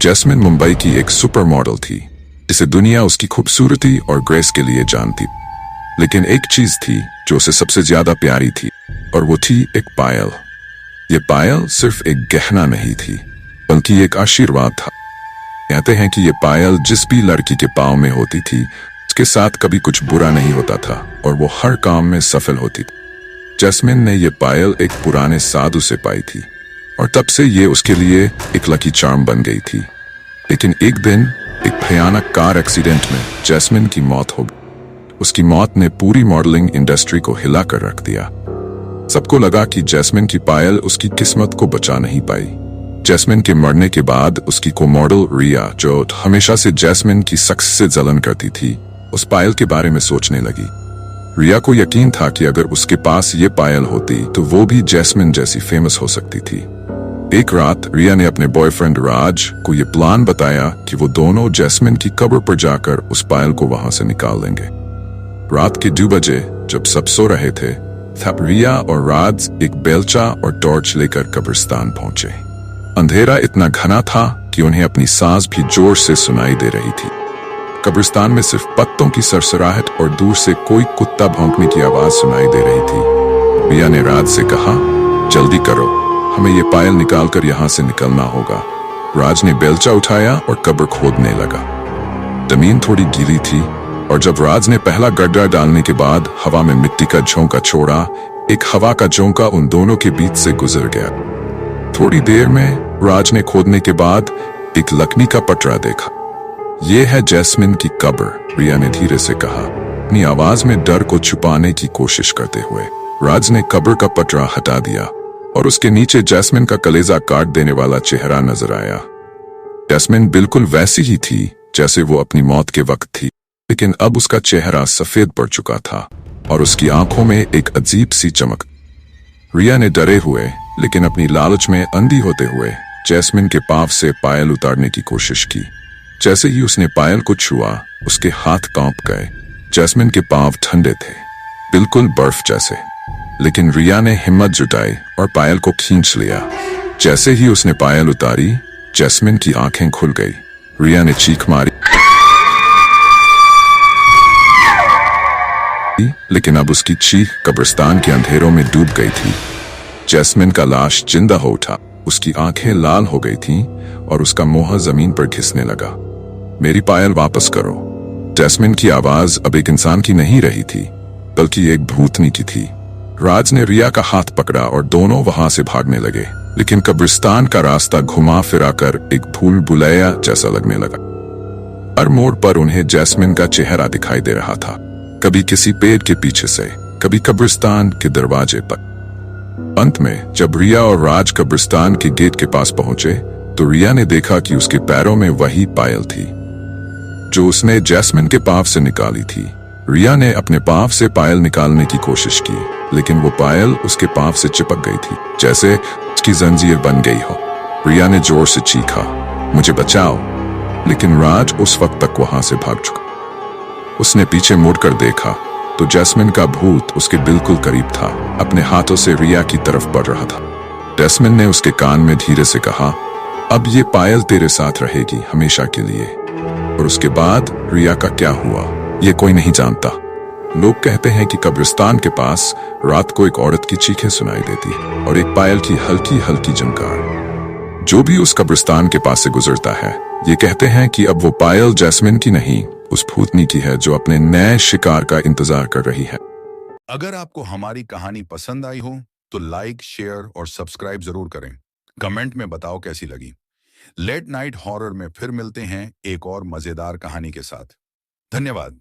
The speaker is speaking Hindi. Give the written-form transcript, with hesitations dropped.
जैस्मिन मुंबई की एक सुपर मॉडल थी जिसे दुनिया उसकी खूबसूरती और ग्रेस के लिए जानती। लेकिन एक चीज थी जो उसे सबसे ज्यादा प्यारी थी, और वो थी एक पायल। ये पायल सिर्फ एक गहना नहीं थी, बल्कि एक आशीर्वाद था। कहते हैं कि ये पायल जिस भी लड़की के पाँव में होती थी, उसके साथ कभी कुछ बुरा नहीं होता था और वो हर काम में सफल होती थी। जैस्मिन ने ये पायल एक पुराने साधु से पाई थी, और तब से ये उसके लिए एक लकी चार्म बन गई थी। लेकिन एक दिन एक भयानक कार एक्सीडेंट में जैस्मिन की मौत हो गई। उसकी मौत ने पूरी मॉडलिंग इंडस्ट्री को हिला कर रख दिया। सबको लगा कि जैस्मिन की पायल उसकी किस्मत को बचा नहीं पाई। जैस्मिन के मरने के बाद उसकी को मॉडल रिया, जो हमेशा से जैस्मिन की सक्स से जलन करती थी, उस पायल के बारे में सोचने लगी। रिया को यकीन था कि अगर उसके पास ये पायल होती तो वो भी जैस्मिन जैसी फेमस हो सकती थी। एक रात रिया ने अपने बॉयफ्रेंड राज को यह प्लान बताया कि वो दोनों जैस्मिन की कब्र पर जाकर उस पायल को वहां से निकाल लेंगे। रात के 2 बजे जब सब सो रहे थे, तब रिया और राज एक बेलचा और टॉर्च लेकर कब्रिस्तान पहुंचे। अंधेरा इतना घना था कि उन्हें अपनी सांस भी जोर से सुनाई दे रही थी। कब्रिस्तान में सिर्फ पत्तों की सरसराहट और दूर से कोई कुत्ता भौंकने की आवाज सुनाई दे रही थी। रिया ने राज से कहा, जल्दी करो, हमें ये पायल निकालकर यहाँ से निकलना होगा। राज ने बेलचा उठाया और कब्र खोदने लगा। जमीन थोड़ी गीली थी, और जब राज ने पहला गड्ढा डालने के बाद हवा में मिट्टी का झोंका छोड़ा, एक हवा का झोंका उन दोनों के बीच से गुजर गया। थोड़ी देर में राज ने खोदने के बाद एक लकड़ी का पटरा देखा। यह है जैस्मिन की कब्र, रिया ने धीरे से कहा, अपनी आवाज में डर को छुपाने की कोशिश करते हुए। राज ने कब्र का पटरा हटा दिया और उसके नीचे जैस्मिन का कलेजा काट देने वाला चेहरा नजर आया। जैस्मिन बिल्कुल वैसी ही थी जैसे वो अपनी मौत के वक्त थी, लेकिन अब उसका चेहरा सफेद पड़ चुका था और उसकी आंखों में एक अजीब सी चमक। रिया ने डरे हुए लेकिन अपनी लालच में अंधी होते हुए जैस्मिन के पांव से पायल उतारने की कोशिश की। जैसे ही उसने पायल को छुआ, उसके हाथ कांप गए। जैस्मिन के पांव ठंडे थे, बिल्कुल बर्फ जैसे। लेकिन रिया ने हिम्मत जुटाई और पायल को खींच लिया। जैसे ही उसने पायल उतारी, जैस्मिन की आंखें खुल गई। रिया ने चीख मारी, लेकिन अब उसकी चीख कब्रिस्तान के अंधेरों में डूब गई थी। जैस्मिन का लाश जिंदा हो उठा, उसकी आंखें लाल हो गई थीं और उसका मुंह जमीन पर घिसने लगा। मेरी पायल वापस करो। जैस्मिन की आवाज अब एक इंसान की नहीं रही थी, बल्कि एक भूतनी की थी। राज ने रिया का हाथ पकड़ा और दोनों वहां से भागने लगे, लेकिन कब्रिस्तान का रास्ता घुमा फिरा कर एक भूल भुलैया जैसा लगने लगा। हर मोड़ पर उन्हें जैस्मिन का चेहरा दिखाई दे रहा था, कभी किसी पेड़ के पीछे से, कभी कब्रिस्तान के दरवाजे पर। अंत में जब रिया और राज कब्रिस्तान के गेट के पास पहुंचे, तो रिया ने देखा कि उसके पैरों में वही पायल थी जो उसने जैस्मिन के पांव से निकाली थी। रिया ने अपने पांव से पायल निकालने की कोशिश की, लेकिन वो पायल उसके पांव से चिपक गई थी, जैसे उसकी जंजीर बन गई हो। रिया ने जोर से चीखा, मुझे बचाओ, लेकिन राज उस वक्त तक वहां से भाग चुका। उसने पीछे मुड़कर देखा तो जैस्मिन का भूत उसके बिल्कुल करीब था, अपने हाथों से रिया की तरफ बढ़ रहा था। जैस्मिन ने उसके कान में धीरे से कहा, अब ये पायल तेरे साथ रहेगी हमेशा के लिए। और उसके बाद रिया का क्या हुआ, ये कोई नहीं जानता। लोग कहते हैं कि कब्रिस्तान के पास रात को एक औरत की चीखें सुनाई देती और एक पायल की हल्की हल्की झनकार। जो भी उस कब्रिस्तान के पास से गुजरता है, ये कहते हैं कि अब वो पायल जैस्मिन की नहीं, उस भूतनी की है जो अपने नए शिकार का इंतजार कर रही है। अगर आपको हमारी कहानी पसंद आई हो तो लाइक, शेयर और सब्सक्राइब जरूर करें। कमेंट में बताओ कैसी लगी। लेट नाइट हॉरर में फिर मिलते हैं एक और मजेदार कहानी के साथ। धन्यवाद।